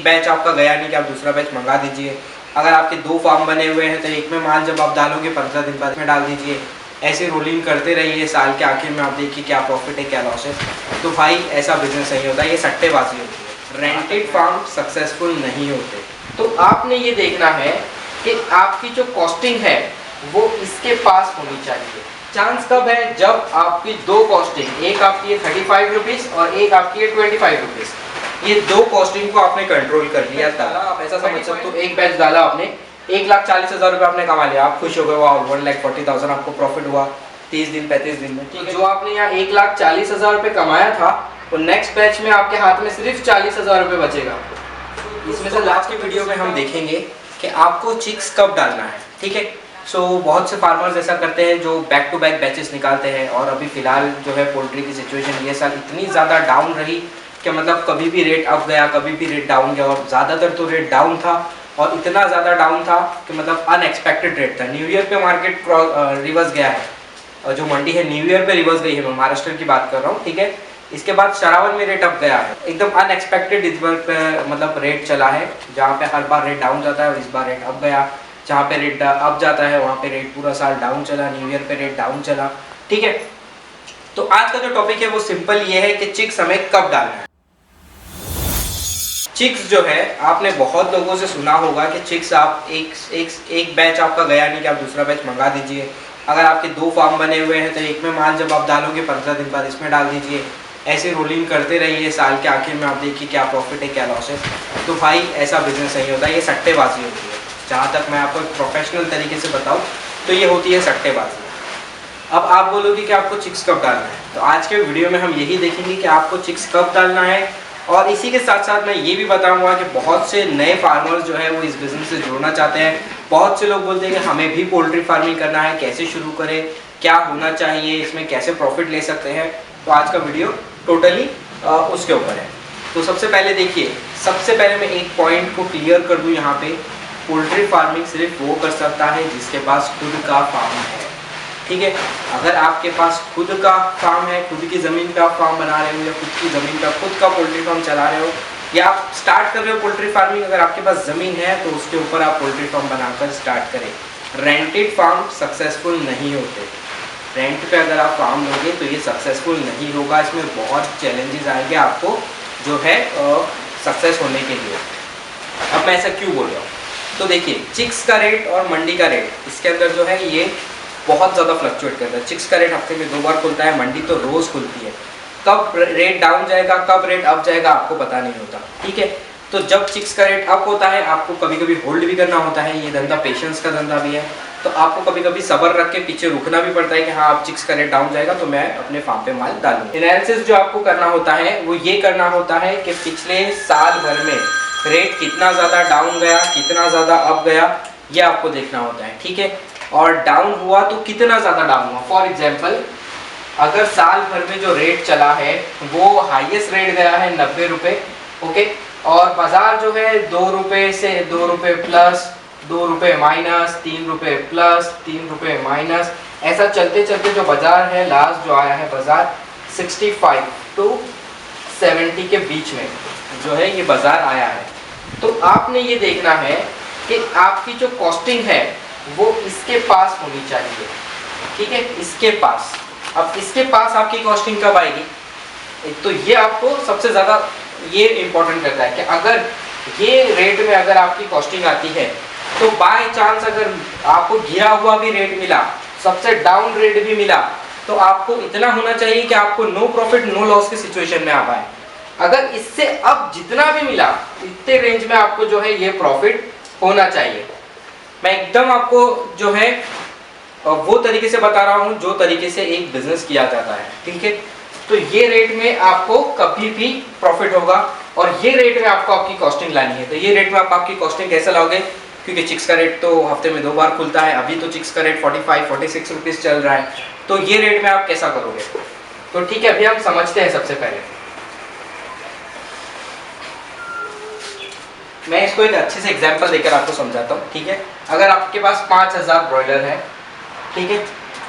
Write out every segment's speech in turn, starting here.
Batch आपका गया नहीं कि आप दूसरा बैच मंगा दीजिए। अगर आपके 2 फार्म बने हुए हैं तो एक में माल जब आप डालोगे 15 दिन बाद में डाल दीजिए। ऐसे रोलिंग करते रहिए, साल के आखिर में आप देखिए क्या प्रॉफिट है क्या लॉस है। तो भाई ऐसा बिजनेस नहीं होता, ये सट्टेबाजी होती है। रेंटेड फार्म सक्सेसफुल नहीं होते। तो आपने ये देखना है कि आपकी जो कॉस्टिंग है वो इसके पास होनी चाहिए। चांस कब है? जब आपकी दो कॉस्टिंग, एक आपकी है 35 रुपीज़ और एक आपकी है 25 रुपीज़, ये 2 कॉस्टिंग को आपने कंट्रोल कर लिया था। आप ऐसा समझ सकते हो, एक बैच डाला आपने, 1,40,000 रुपये आपने कमा लिया, आप खुश हो गए, वाह 1,40,000 आपको प्रॉफिट हुआ 30 दिन 35 दिन में। ठीक है, जो आपने यहाँ 1,40,000 रुपये कमाया था वो नेक्स्ट बैच में आपके हाथ में सिर्फ 40,000 रुपये बचेगा। इसमें से आज की वीडियो में हम देखेंगे कि आपको चिक्स कब डालना है। ठीक है, सो बहुत से फार्मर्स ऐसा करते हैं जो बैक टू बैक बैचेस निकालते हैं, और अभी फ़िलहाल जो है पोल्ट्री की सिचुएशन ये साल इतनी ज़्यादा डाउन रही कि मतलब कभी भी रेट अप गया, कभी भी रेट डाउन गया, और ज़्यादातर तो रेट डाउन था, और इतना ज़्यादा डाउन था कि मतलब अनएक्सपेक्टेड रेट था। न्यू ईयर पे मार्केट रिवर्स गया है, और जो मंडी है न्यू ईयर पे रिवर्स गई है, मैं महाराष्ट्र की बात कर रहा हूँ। ठीक है, इसके बाद श्रावण में रेट अप गया है, एकदम अनएक्सपेक्टेड इस बार पे मतलब रेट चला है, जहाँ पे हर बार रेट डाउन जाता है और इस बार रेट अप गया। जहाँ पे रेट अप जाता है वहाँ पे रेट पूरा साल डाउन चला, न्यू ईयर पे रेट डाउन चला। ठीक है, तो आज का जो टॉपिक है वो सिंपल ये है कि चिक्स हमें कब डालना है। चिक्स जो है, आपने बहुत लोगों से सुना होगा कि चिक्स आप एक बैच आपका गया नहीं कि आप दूसरा बैच मंगा दीजिए। अगर आपके 2 फार्म बने हुए हैं तो एक में माल जब आप डालोगे 15 दिन बाद इसमें डाल दीजिए। ऐसे रोलिंग करते रहिए, साल के आखिर में आप देखिए क्या प्रॉफिट है क्या लॉस है। तो भाई ऐसा बिजनेस नहीं होता, ये सट्टेबाजी होती है। जहाँ तक मैं आपको एक प्रोफेशनल तरीके से बताऊँ तो ये होती है सट्टेबाजी। अब आप बोलोगे कि आपको चिक्स कब डालना है, तो आज के वीडियो में हम यही देखेंगे कि आपको चिक्स कब डालना है, और इसी के साथ साथ मैं ये भी बताऊंगा कि बहुत से नए फार्मर्स जो है वो इस बिज़नेस से जुड़ना चाहते हैं। बहुत से लोग बोलते हैं कि हमें भी पोल्ट्री फार्मिंग करना है, कैसे शुरू करें, क्या होना चाहिए, इसमें कैसे प्रॉफिट ले सकते हैं। तो आज का वीडियो टोटली उसके ऊपर है। तो सबसे पहले देखिए, सबसे पहले मैं एक पॉइंट को क्लियर कर दूँ यहाँ पे, पोल्ट्री फार्मिंग सिर्फ वो कर सकता है जिसके पास खुद का फार्म है। ठीक है, अगर आपके पास खुद का फार्म है, खुद की ज़मीन पे आप फार्म बना रहे हो, या खुद की ज़मीन पे खुद का पोल्ट्री फार्म चला रहे हो, या आप स्टार्ट कर रहे हो पोल्ट्री फार्मिंग, अगर आपके पास ज़मीन है तो उसके ऊपर आप पोल्ट्री फार्म बनाकर स्टार्ट करें। रेंटेड फार्म सक्सेसफुल नहीं होते। रेंट पे अगर आप फार्म लोगे तो ये सक्सेसफुल नहीं होगा, इसमें बहुत चैलेंजेस आएंगे आपको जो है सक्सेस होने के लिए। अब मैं ऐसा क्यों बोल रहा हूँ, तो देखिए चिक्स का रेट और मंडी का रेट, इसके अंदर जो है ये बहुत ज़्यादा फ्लक्चुएट करता है। चिक्स का रेट हफ्ते में 2 बार खुलता है, मंडी तो रोज़ खुलती है। कब रेट डाउन जाएगा, कब रेट अप जाएगा, आपको पता नहीं होता। ठीक है, तो जब चिक्स का रेट अप होता है आपको कभी कभी होल्ड भी करना होता है, ये धंधा पेशेंस का धंधा भी है, तो आपको कभी कभी सब्र रख के पीछे रुकना भी पड़ता है कि हाँ अब चिक्स का रेट डाउन जाएगा तो मैं अपने फार्म पे माल डालूँ। एनालिसिस जो आपको करना होता है वो ये करना होता है कि पिछले साल भर में रेट कितना ज़्यादा डाउन गया, कितना ज़्यादा अप गया, ये आपको देखना होता है। ठीक है, और डाउन हुआ तो कितना ज़्यादा डाउन हुआ। फॉर एग्जाम्पल, अगर साल भर में जो रेट चला है वो हाईएस्ट रेट गया है 90 रुपये, ओके, और बाज़ार जो है 2 रुपये से 2 रुपये प्लस, 2 रुपये माइनस, 3 रुपये प्लस, 3 रुपये माइनस, ऐसा चलते चलते जो बाज़ार है लास्ट जो आया है बाज़ार 65 to 70 के बीच में जो है ये बाज़ार आया है। तो आपने ये देखना है कि आपकी जो कॉस्टिंग है वो इसके पास होनी चाहिए। ठीक है, इसके पास। अब इसके पास आपकी कॉस्टिंग कब आएगी, एक तो ये आपको सबसे ज़्यादा ये इम्पोर्टेंट करता है कि अगर ये रेट में अगर आपकी कॉस्टिंग आती है तो बाय चांस अगर आपको गिरा हुआ भी रेट मिला, सबसे डाउन रेट भी मिला, तो आपको इतना होना चाहिए कि आपको नो प्रॉफिट नो लॉस की सिचुएशन में आ पाए। अगर इससे अब जितना भी मिला इतने रेंज में आपको जो है ये प्रॉफिट होना चाहिए। मैं एकदम आपको जो है वो तरीके से बता रहा हूँ जो तरीके से एक बिजनेस किया जाता है। ठीक है, तो ये रेट में आपको कभी भी प्रॉफिट होगा, और ये रेट में आपको आपकी कॉस्टिंग लानी है। तो ये रेट में आप आपकी कॉस्टिंग कैसे लाओगे, क्योंकि चिक्स का रेट तो हफ्ते में 2 बार खुलता है, अभी तो चिक्स का रेट 45-46 रुपीज़ चल रहा है, तो ये रेट में आप कैसा करोगे। तो ठीक है, अभी हम समझते हैं। सबसे पहले मैं इसको एक अच्छे से एग्जांपल देकर आपको समझाता हूँ। ठीक है, अगर आपके पास 5000 ब्रॉयलर है, ठीक है,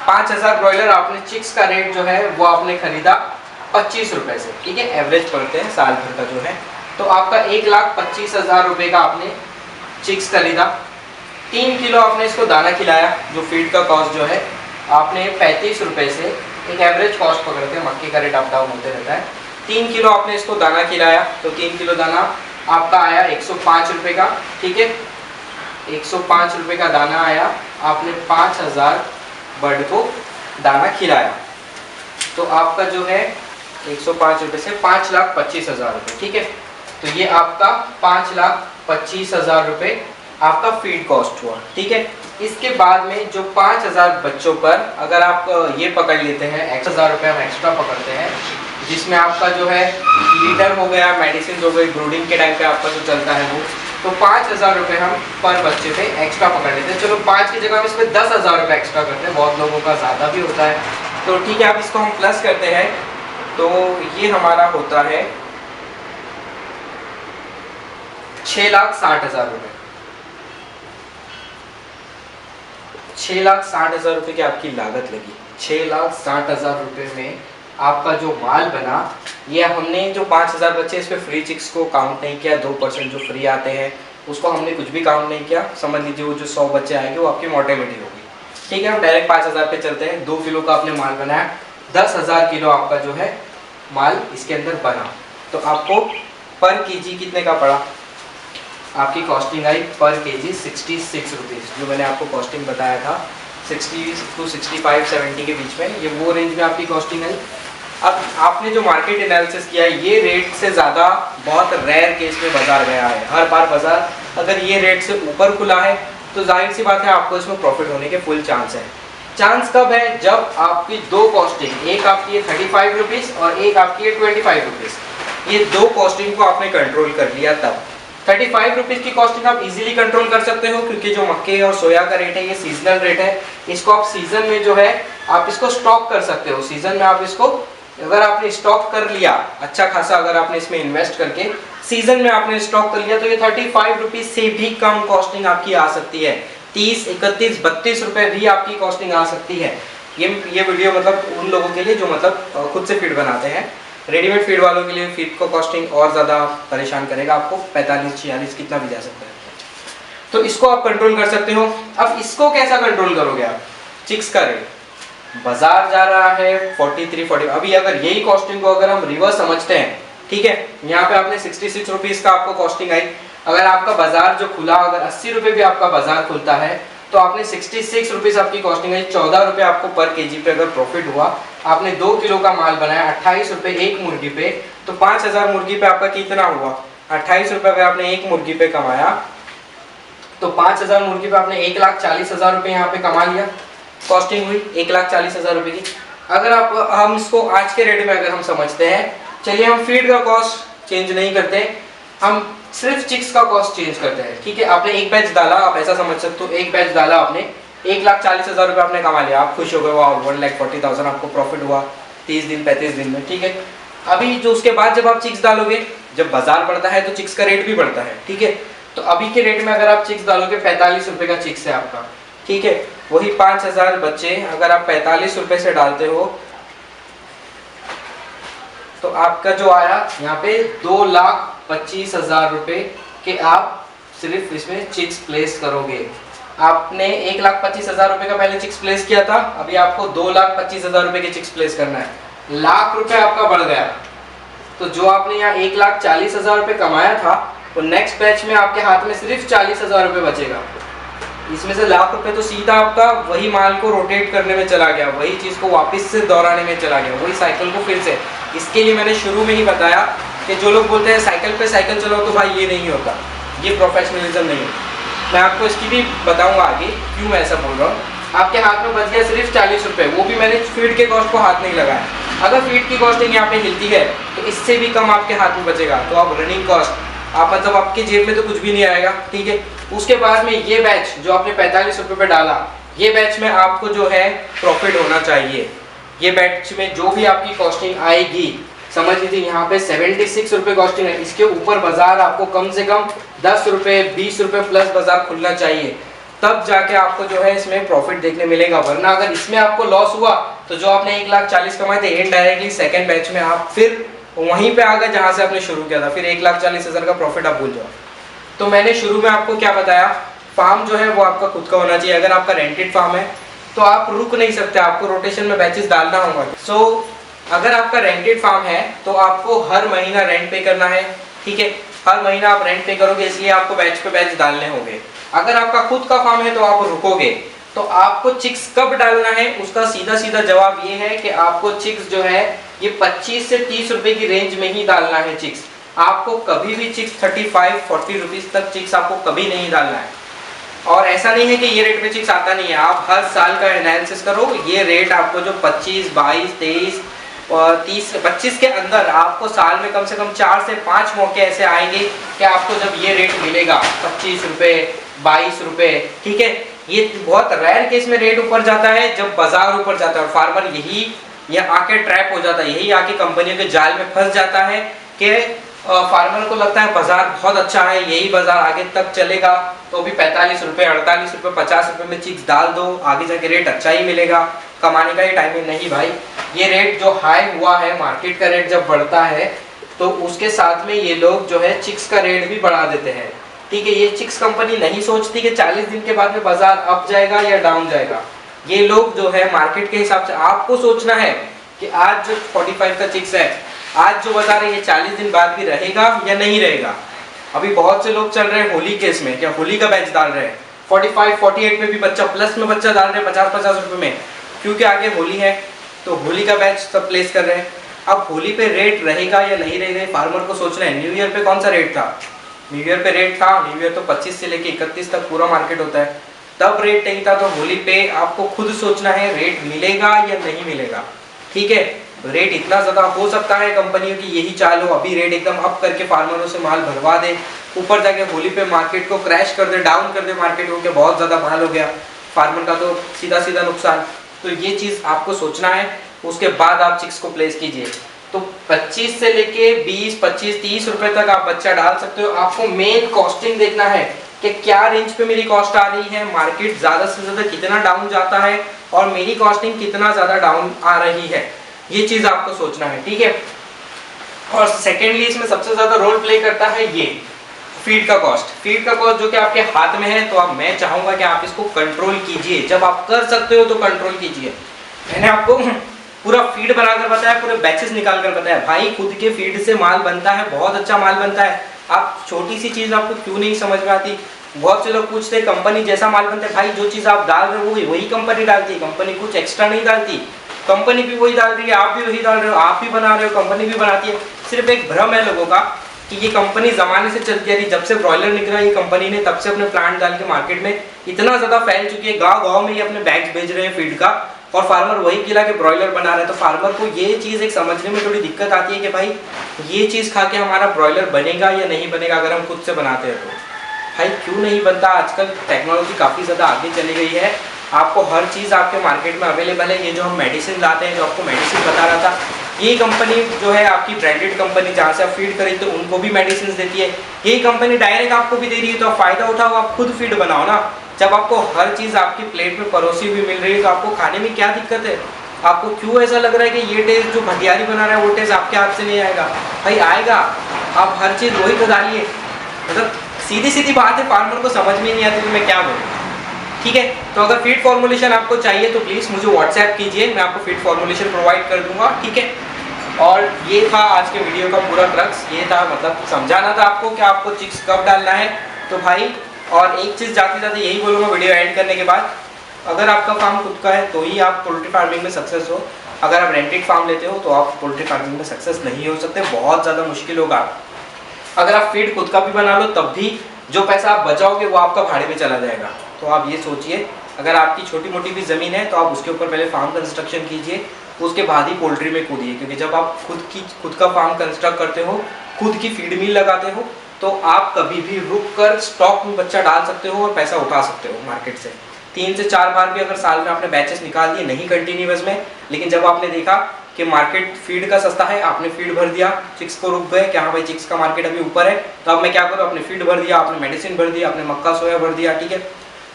5000 ब्रॉयलर आपने चिक्स का रेट जो है वो आपने खरीदा 25 रुपए से। ठीक है, एवरेज पड़ते हैं साल भर का जो है तो आपका 1,25,000 रुपये का आपने चिक्स खरीदा। 3 किलो आपने इसको दाना खिलाया, जो फीड का कॉस्ट जो है आपने 35 रुपये से, एक एवरेज कॉस्ट पकड़ते हैं, मक्के का रेट अप डाउन होते रहता है। 3 किलो आपने इसको दाना खिलाया, तो 3 किलो दाना आपका आया 105 रुपये का। ठीक है, 105 रुपये का दाना आया, आपने 5,000 बर्ड को दाना खिलाया, तो आपका जो है 105 रुपये से 5,25,000 रुपये। ठीक है, तो ये आपका 5,25,000 रुपये आपका फीड कॉस्ट हुआ। ठीक है, इसके बाद में जो 5,000 बच्चों पर अगर आप ये पकड़ लेते हैं, 1,000 रुपये हम एक्स्ट्रा पकड़ते हैं, जिसमें आपका जो है लीटर हो गया, मेडिसिन हो गई, ब्रूडिंग के टाइम पे आपका जो चलता है वो, तो 5,000 रुपये हम पर बच्चे पे एक्स्ट्रा पकड़ लेते हैं। चलो 5 की जगह हम इसमें 10,000 रुपये एक्स्ट्रा करते हैं, बहुत लोगों का ज़्यादा भी होता है, तो ठीक है, अब इसको हम प्लस करते हैं, तो ये हमारा होता है 6,60,000 रुपये। 6,60,000 रुपये की आपकी लागत लगी। 6,60,000 रुपये में आपका जो माल बना, ये हमने जो 5,000 बच्चे इस पे फ्री चिक्स को काउंट नहीं किया, 2% जो फ्री आते हैं उसको हमने कुछ भी काउंट नहीं किया। समझ लीजिए वो जो 100 बच्चे आएंगे वो आपकी मोर्टेलिटी होगी। ठीक है, हम डायरेक्ट 5,000 पे चलते हैं। 2 किलो का आपने माल बनाया, 10,000 किलो आपका जो है माल इसके अंदर बना, तो आपको पर केजी कितने का पड़ा? आपकी कॉस्टिंग आई पर केजी 66 रुपीज़, जो मैंने आपको कॉस्टिंग बताया था 60 to 65, 70 के बीच में, ये वो रेंज में आपकी कॉस्टिंग आई। अब आपने जो मार्केट एनालिसिस किया, ये रेट से ज़्यादा बहुत रेयर केस में बाजार गया है। हर बार बाजार अगर ये रेट से ऊपर खुला है तो जाहिर सी बात है आपको इसमें प्रॉफिट होने के फुल चांस है। चांस कब है? जब आपकी दो कॉस्टिंग, एक आपकी है 35 रुपीज़ और एक आपकी है 25 रुपीज़, ये दो कॉस्टिंग को आपने कंट्रोल कर लिया तब। 35 रुपीज़ की कॉस्टिंग आप इजीली कंट्रोल कर सकते हो, क्योंकि जो मक्के और सोया का रेट है ये सीजनल रेट है। इसको आप सीजन में जो है आप इसको स्टॉक कर सकते हो। सीजन में आप इसको अगर आपने स्टॉक कर लिया अच्छा खासा, अगर आपने इसमें इन्वेस्ट करके सीजन में आपने स्टॉक कर लिया, तो ये 35 रुपीज़ से भी कम कॉस्टिंग आपकी आ सकती है। 30, 31, 32 रुपये भी आपकी कॉस्टिंग आ सकती है। ये वीडियो मतलब उन लोगों के लिए जो मतलब खुद से फीड बनाते हैं। रेडीमेड फीड वालों के लिए फीड को कॉस्टिंग और ज़्यादा परेशान करेगा, आपको 45, 46 कितना भी जा सकता है। तो इसको आप कंट्रोल कर सकते हो। अब इसको कैसा कंट्रोल करोगे आप? चिक्स का रेट बाजार जा रहा है 43, 40। अभी अगर यही कॉस्टिंग को अगर हम रिवर्स समझते हैं, ठीक है, यहाँ पे आपने 66 रुपीज़ का आपको कॉस्टिंग आई। अगर आपका बाजार जो खुला, अगर 80 रुपये भी आपका बाजार खुलता है, तो आपने 66 रुपीज़ आपकी कॉस्टिंग आई, 14 रुपये आपको पर केजी पे अगर प्रॉफिट हुआ। आपने 2 किलो का माल बनाया, 28 रुपये एक मुर्गी पे, तो 5,000 मुर्गी पे आपका कितना हुआ? 28 रुपये अगर आपने एक मुर्गी पे कमाया, तो 5,000 मुर्गी पे आपने 1,40,000 रुपये यहाँ पे कमा लिया। कॉस्टिंग हुई 1,40,000 रुपये की। अगर आप हम इसको आज के रेट में अगर हम समझते हैं, चलिए हम फीड का कॉस्ट चेंज नहीं करते, हम सिर्फ चिक्स का कॉस्ट चेंज करते हैं। ठीक है, आपने एक बैच डाला, आप ऐसा समझ सकते हो, एक बैच डाला आपने, 1,40,000 रुपये आपने कमा लिया, आप खुश हो गए, वाह 1,40,000 आपको प्रॉफिट हुआ 30 दिन 35 दिन में। ठीक है, अभी जो उसके बाद जब आप चिक्स डालोगे, जब बाजार बढ़ता है तो चिक्स का रेट भी बढ़ता है। ठीक है, तो अभी के रेट में अगर आप चिक्स डालोगे 45 रुपये का चिक्स है आपका। ठीक है, वही 5,000 बच्चे अगर आप 45 रुपये से डालते हो, तो आपका जो आया यहाँ पे 2,25,000 रुपये के आप सिर्फ इसमें चिक्स प्लेस करोगे। आपने 1,25,000 रुपये का पहले चिक्स प्लेस किया था, अभी आपको 2,25,000 रुपये के चिक्स प्लेस करना है। लाख रुपए आपका बढ़ गया, तो जो आपने यहाँ 1,40,000 रुपये कमाया था, तो नेक्स्ट बैच में आपके हाथ में सिर्फ 40,000 रुपये बचेगा। इसमें से लाख रुपए तो सीधा आपका वही माल को रोटेट करने में चला गया, वही चीज़ को वापस से दोहराने में चला गया, वही साइकिल को फिर से। इसके लिए मैंने शुरू में ही बताया कि जो लोग बोलते हैं साइकिल पे साइकिल चलाओ, तो भाई ये नहीं होता, ये प्रोफेशनलिज्म नहीं है। मैं आपको इसकी भी बताऊंगा आगे क्यों मैं ऐसा बोल रहा हूँ। आपके हाथ में बच गया सिर्फ 40 रुपये, वो भी मैंने फीड के कॉस्ट को हाथ नहीं लगाया। अगर फीड की कॉस्टिंग यहाँ पे हिलती है तो इससे भी कम आपके हाथ में बचेगा, तो आप रनिंग कॉस्ट आप मतलब आपकी जेब में तो कुछ भी नहीं आएगा। ठीक है, उसके बाद में ये बैच जो आपने 45 रुपये पे डाला, ये बैच में आपको जो है प्रॉफिट होना चाहिए। ये बैच में जो भी आपकी कॉस्टिंग आएगी, समझ लीजिए यहाँ पे 76 रुपये कॉस्टिंग है, इसके ऊपर बाजार आपको कम से कम 10 रुपये 20 रुपये प्लस बाजार खुलना चाहिए, तब जाके आपको जो है इसमें प्रॉफिट देखने मिलेगा। वरना अगर इसमें आपको लॉस हुआ, तो जो आपने 1,40,000 कमाए थे इनडायरेक्टली सेकंड बैच में आप फिर वहीं पे आ गए जहाँ से आपने शुरू किया था, फिर 1,40,000 का प्रॉफिट आप भूल जाओ। तो मैंने शुरू में आपको क्या बताया, फार्म जो है वो आपका खुद का होना चाहिए। अगर आपका रेंटेड फार्म है तो आप रुक नहीं सकते, आपको रोटेशन में बैचेस डालना होगा। सो अगर आपका रेंटेड फार्म है तो आपको हर महीना रेंट पे करना है, ठीक है, हर महीना आप रेंट पे करोगे, इसलिए आपको बैच पे बैच डालने होंगे। अगर आपका खुद का फार्म है तो आप रुकोगे। तो आपको चिक्स कब डालना है, उसका सीधा सीधा जवाब ये है कि आपको चिक्स जो है ये 25 से 30 रुपए की रेंज में ही डालना है चिक्स। आपको कभी भी चिक्स 35-40 रुपीज तक चिक्स आपको कभी नहीं डालना है। और ऐसा नहीं है कि ये रेट पे चिक्स आता नहीं है, आप हर साल का एनालिसिस करो, ये रेट आपको जो 25, 22, 23 और 30, 25 के अंदर आपको साल में कम से कम 4 से 5 मौके ऐसे आएंगे कि आपको जब ये रेट मिलेगा 25 रुपए, 22 रुपए, ठीक है। ये बहुत रेयर केस में रेट ऊपर जाता है जब बाजार ऊपर जाता है और फार्मर यही आके ट्रैप हो जाता है, यही आके कंपनियों के जाल में फंस जाता है कि फार्मर को लगता है बाजार बहुत अच्छा है, यही बाजार आगे तक चलेगा, तो अभी 45 रुपए, 48 रुपए, 50 रुपए में चिक्स डाल दो, आगे जाके रेट अच्छा ही मिलेगा, कमाने का ही टाइम है। नहीं भाई, ये रेट जो हाई हुआ है, मार्केट का रेट जब बढ़ता है तो उसके साथ में ये लोग जो है चिक्स का रेट भी बढ़ा देते हैं, ठीक है। ये चिक्स कंपनी नहीं सोचती कि 40 दिन के बाद में बाजार अप जाएगा या डाउन जाएगा। ये लोग जो है मार्केट के हिसाब से, आपको सोचना है कि आज जो 45 का चिक्स है, आज जो बाजार है ये 40 दिन बाद भी रहेगा या नहीं रहेगा। अभी बहुत से लोग चल रहे हैं होली केस में, क्या होली का बैच डाल रहे हैं 45, 48 में भी बच्चा प्लस में बच्चा डाल रहे हैं 50-50 रुपए में, क्योंकि आगे होली है तो होली का बैच सब प्लेस कर रहे हैं। अब होली पे रेट रहेगा या नहीं रहेगा फार्मर को सोचना है। न्यू ईयर पे कौन सा रेट था, न्यू ईयर पे रेट था, न्यू ईयर तो 25 से लेके 31 तक पूरा मार्केट होता है, तब रेट नहीं था। तो होली पे आपको खुद सोचना है रेट मिलेगा या नहीं मिलेगा, ठीक है। रेट इतना ज़्यादा हो सकता है कंपनियों की यही चाल हो, अभी रेट एकदम अप करके फार्मरों से माल भरवा दे, ऊपर जाके होली पे मार्केट को क्रैश कर दे, डाउन कर दे मार्केट को, कि बहुत ज़्यादा माल हो गया, फार्मर का तो सीधा सीधा नुकसान। तो ये चीज़ आपको सोचना है, उसके बाद आप चिक्स को प्लेस कीजिए। तो 25 से लेके 20, 25, 30 रुपए तक आप बच्चा डाल सकते हो। आपको मेन कॉस्टिंग देखना है कि क्या रेंज पे मेरी कॉस्ट आ रही है, मार्केट ज़्यादा से ज़्यादा कितना डाउन जाता है और मेरी कॉस्टिंग कितना ज़्यादा डाउन आ रही है, ये चीज आपको सोचना है, ठीक है। और सेकेंडली इसमें सबसे ज्यादा रोल प्ले करता है ये फीड का कॉस्ट। फीड का कॉस्ट जो कि आपके हाथ में है, तो अब मैं चाहूंगा कि आप इसको कंट्रोल कीजिए। जब आप कर सकते हो तो कंट्रोल कीजिए। मैंने आपको पूरा फीड बनाकर बताया, पूरे बैचेस निकाल कर बताया। भाई खुद के फीड से माल बनता है, बहुत अच्छा माल बनता है। आप छोटी सी चीज आपको क्यों नहीं समझ में आती। बहुत से लोग पूछते हैं कंपनी जैसा माल बनता है। भाई जो चीज आप डाल रहे हो वही कंपनी डालती है, कंपनी कुछ एक्स्ट्रा नहीं डालती, कंपनी भी वही डाल रही है, आप भी वही डाल रहे हो, आप भी बना रहे हो, कंपनी भी बनाती है। सिर्फ एक भ्रम है लोगों का कि ये कंपनी जमाने से चलती आ रही। जब से ब्रॉयलर निकला ये कंपनी ने, तब से अपने प्लांट डाल के मार्केट में इतना ज्यादा फैल चुकी है, गांव गांव में ये अपने बैग्स बेच रहे हैं फीड का, और फार्मर वही खिला के ब्रॉयलर बना रहे हैं। तो फार्मर को ये चीज़ एक समझने में थोड़ी दिक्कत आती है कि भाई ये चीज़ खा के हमारा ब्रॉयलर बनेगा या नहीं बनेगा अगर हम खुद से बनाते हैं तो। भाई क्यों नहीं बनता, आजकल टेक्नोलॉजी काफ़ी ज़्यादा आगे चली गई है, आपको हर चीज़ आपके मार्केट में अवेलेबल है। ये जो हम मेडिसिन लाते हैं, जो आपको मेडिसिन बता रहा था, ये कंपनी जो है आपकी ब्रांडेड कंपनी जहाँ से आप फीड खरीदते हो उनको भी मेडिसिन देती है, यही कंपनी डायरेक्ट आपको भी दे रही है। तो आप फ़ायदा उठाओ, आप खुद फीड बनाओ ना। जब आपको हर चीज़ आपकी प्लेट में परोसी हुई मिल रही है तो आपको खाने में क्या दिक्कत है। आपको क्यों ऐसा लग रहा है कि ये टेस्ट जो भटियारी बना रहा है वो टेस्ट आपके हाथ से नहीं आएगा। भाई आएगा, आप हर चीज़ वही तो डालिए। मतलब सीधी सीधी बात है, फार्मर को समझ में नहीं आती तो मैं क्या बोलूँ, ठीक है। तो अगर फीड फॉर्मुलेशन आपको चाहिए तो प्लीज़ मुझे व्हाट्सएप कीजिए, मैं आपको फीड फॉर्मुलेशन प्रोवाइड कर दूंगा, ठीक है। और ये था आज के वीडियो का पूरा क्रक्स, ये था मतलब समझाना था आपको कि आपको चिक्स कब डालना है। तो भाई और एक चीज़ जाते जाते यही बोलूँगा वीडियो एंड करने के बाद, अगर आपका फार्म खुद का है तो ही आप पोल्ट्री फार्मिंग में सक्सेस हो। अगर आप रेंटेड फार्म लेते हो तो आप पोल्ट्री फार्मिंग में सक्सेस नहीं हो सकते, बहुत ज़्यादा मुश्किल होगा। अगर आप फीड खुद का भी बना लो तब भी जो पैसा आप बचाओगे वो आपका भाड़े में चला जाएगा। तो आप ये सोचिए, अगर आपकी छोटी मोटी भी ज़मीन है तो आप उसके ऊपर पहले फार्म कंस्ट्रक्शन कीजिए, उसके बाद ही पोल्ट्री में कूदिए। क्योंकि जब आप खुद का फार्म कंस्ट्रक्ट करते हो, खुद की फीड मिल लगाते हो, तो आप कभी भी रुक कर स्टॉक में बच्चा डाल सकते हो और पैसा उठा सकते हो मार्केट से। 3 से 4 बार भी अगर साल में आपने बैचेस निकाल दिए, नहीं कंटिन्यूअस में, लेकिन जब आपने देखा कि मार्केट फीड का सस्ता है, आपने फीड भर दिया, चिक्स को रुक गए कि हाँ भाई चिक्स का मार्केट अभी ऊपर है, तो अब मैं क्या करूँ, आपने फीड भर दिया, आपने मेडिसिन भर दिया, आपने मक्का सोया भर दिया, ठीक है।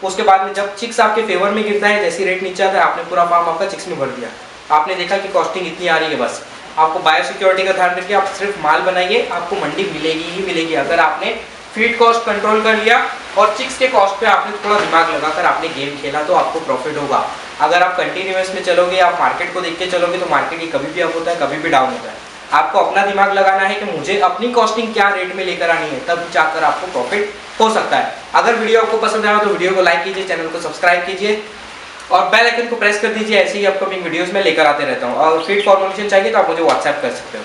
उसके बाद में जब चिक्स आपके फेवर में गिरता है, जैसी रेट नीचे आता है, आपने पूरा फार्म आपका चिक्स में भर दिया, आपने देखा कि कॉस्टिंग इतनी आ रही है, बस आपको बायोसिक्योरिटी का ध्यान रखिए, आप सिर्फ माल बनाइए, आपको मंडी मिलेगी ही मिलेगी। अगर आपने फीड कॉस्ट कंट्रोल कर लिया और चिक्स के कॉस्ट पे आपने थोड़ा दिमाग लगाकर आपने गेम खेला तो आपको प्रॉफिट होगा। अगर आप कंटिन्यूअस में चलोगे, आप मार्केट को देख के चलोगे तो मार्केट ही कभी भी अप होता है, कभी भी डाउन होता है। आपको अपना दिमाग लगाना है कि मुझे अपनी कॉस्टिंग क्या रेट में लेकर आनी है, तब जाकर आपको प्रॉफिट हो सकता है। अगर वीडियो आपको पसंद आया तो वीडियो को लाइक कीजिए, चैनल को सब्सक्राइब कीजिए और बेल आइकन को प्रेस कर दीजिए। ऐसे ही अपकमिंग वीडियोस में लेकर आते रहता हूँ। और फीड फॉर्मेशन चाहिए तो आप मुझे व्हाट्सएप कर सकते हो।